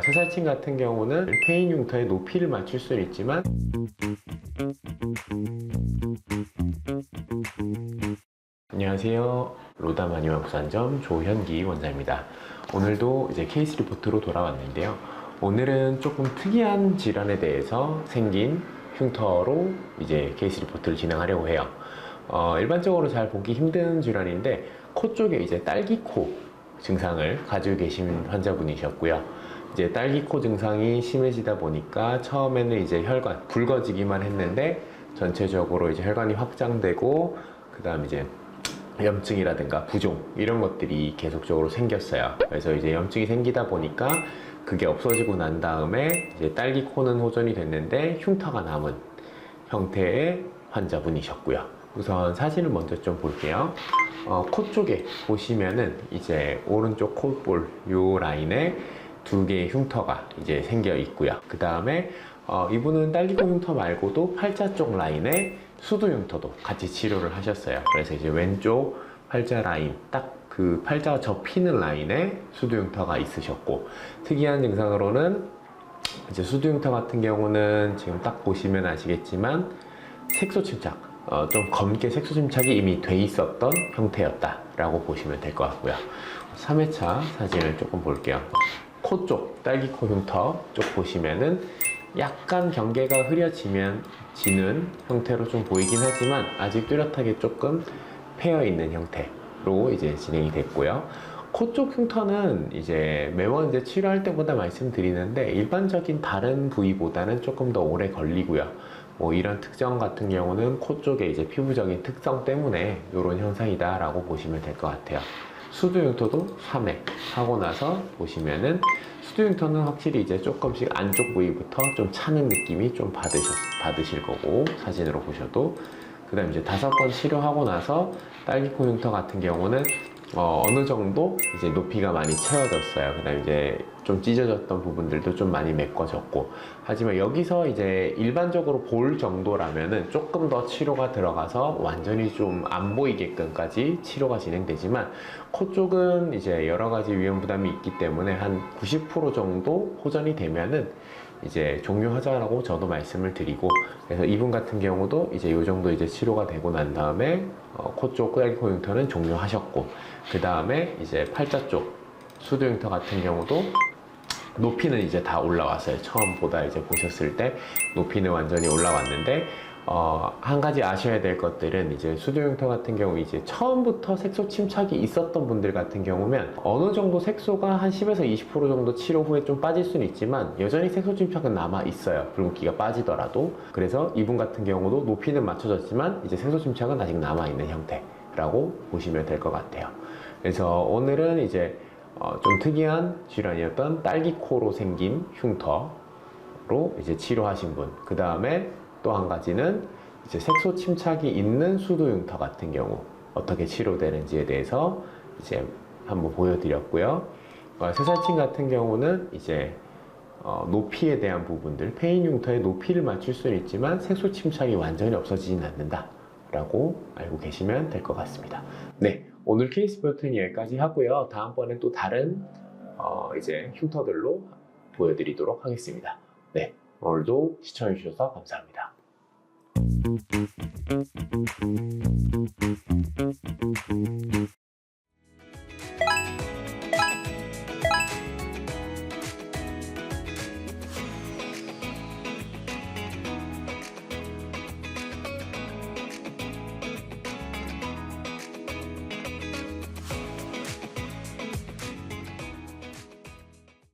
퇴살침 같은 경우는 페인 흉터의 높이를 맞출 수는 있지만 안녕하세요. 로다마니와 부산점 조현기 원장입니다. 오늘도 이제 케이스 리포트로 돌아왔는데요. 오늘은 조금 특이한 질환에 대해서 생긴 흉터로 이제 케이스 리포트를 진행하려고 해요. 일반적으로 잘 보기 힘든 질환인데 코 쪽에 이제 딸기코 증상을 가지고 계신 환자분이셨고요. 이제 딸기코 증상이 심해지다 보니까 처음에는 이제 혈관 붉어지기만 했는데 전체적으로 이제 혈관이 확장되고 그 다음 이제 염증이라든가 부종 이런 것들이 계속적으로 생겼어요. 그래서 이제 염증이 생기다 보니까 그게 없어지고 난 다음에 이제 딸기코는 호전이 됐는데 흉터가 남은 형태의 환자분이셨고요. 우선 사진을 먼저 좀 볼게요. 코 쪽에 보시면은 이제 오른쪽 콧볼 요 라인에 두 개의 흉터가 이제 생겨 있고요. 그 다음에 이분은 딸기코 흉터 말고도 팔자 쪽 라인에 수두 흉터도 같이 치료를 하셨어요. 그래서 이제 왼쪽 팔자 라인 딱 그 팔자가 접히는 라인에 수두 흉터가 있으셨고, 특이한 증상으로는 이제 수두 흉터 같은 경우는 지금 딱 보시면 아시겠지만 색소 침착, 좀 검게 색소 침착이 이미 돼 있었던 형태였다 라고 보시면 될 것 같고요. 3회차 사진을 조금 볼게요. 코 쪽 딸기코 흉터 쪽 보시면은 약간 경계가 흐려지는 형태로 좀 보이긴 하지만 아직 뚜렷하게 조금 패여 있는 형태로 이제 진행이 됐고요. 코 쪽 흉터는 이제 매번 이제 치료할 때보다 말씀드리는데 일반적인 다른 부위보다는 조금 더 오래 걸리고요. 뭐 이런 특정 같은 경우는 코 쪽에 이제 피부적인 특성 때문에 이런 현상이다 라고 보시면 될 것 같아요. 수두 흉터도 3회 하고 나서 보시면은 수두 흉터는 확실히 이제 조금씩 안쪽 부위부터 좀 차는 느낌이 좀 받으실 거고, 사진으로 보셔도. 그 다음 이제 5번 치료하고 나서 딸기코 흉터 같은 경우는 어느 정도 이제 높이가 많이 채워졌어요. 그 다음 이제 좀 찢어졌던 부분들도 좀 많이 메꿔졌고, 하지만 여기서 이제 일반적으로 볼 정도라면은 조금 더 치료가 들어가서 완전히 좀 안 보이게끔까지 치료가 진행되지만, 코 쪽은 이제 여러 가지 위험 부담이 있기 때문에 한 90% 정도 호전이 되면은 이제 종료하자라고 저도 말씀을 드리고, 그래서 이분 같은 경우도 이제 이 정도 이제 치료가 되고 난 다음에 코 쪽 딸기코 흉터는 종료하셨고, 그 다음에 이제 팔자 쪽 수두 흉터 같은 경우도 높이는 이제 다 올라왔어요. 처음보다 이제 보셨을 때 높이는 완전히 올라왔는데, 한 가지 아셔야 될 것들은 이제 수두 흉터 같은 경우 이제 처음부터 색소 침착이 있었던 분들 같은 경우면 어느 정도 색소가 한 10에서 20% 정도 치료 후에 좀 빠질 수는 있지만 여전히 색소 침착은 남아 있어요. 붉은기가 빠지더라도. 그래서 이분 같은 경우도 높이는 맞춰졌지만 이제 색소 침착은 아직 남아 있는 형태라고 보시면 될 것 같아요. 그래서 오늘은 이제 좀 특이한 질환이었던 딸기코로 생긴 흉터로 이제 치료하신 분, 그 다음에 또 한 가지는 이제 색소 침착이 있는 수두 흉터 같은 경우 어떻게 치료되는지에 대해서 이제 한번 보여드렸고요. 퇴살침 같은 경우는 이제 높이에 대한 부분들, 페인 흉터의 높이를 맞출 수는 있지만 색소 침착이 완전히 없어지진 않는다 라고 알고 계시면 될 것 같습니다. 네, 오늘 케이스 리포트는 여기까지 하고요. 다음번엔 또 다른 이제 흉터들로 보여드리도록 하겠습니다. 네, 오늘도 시청해주셔서 감사합니다.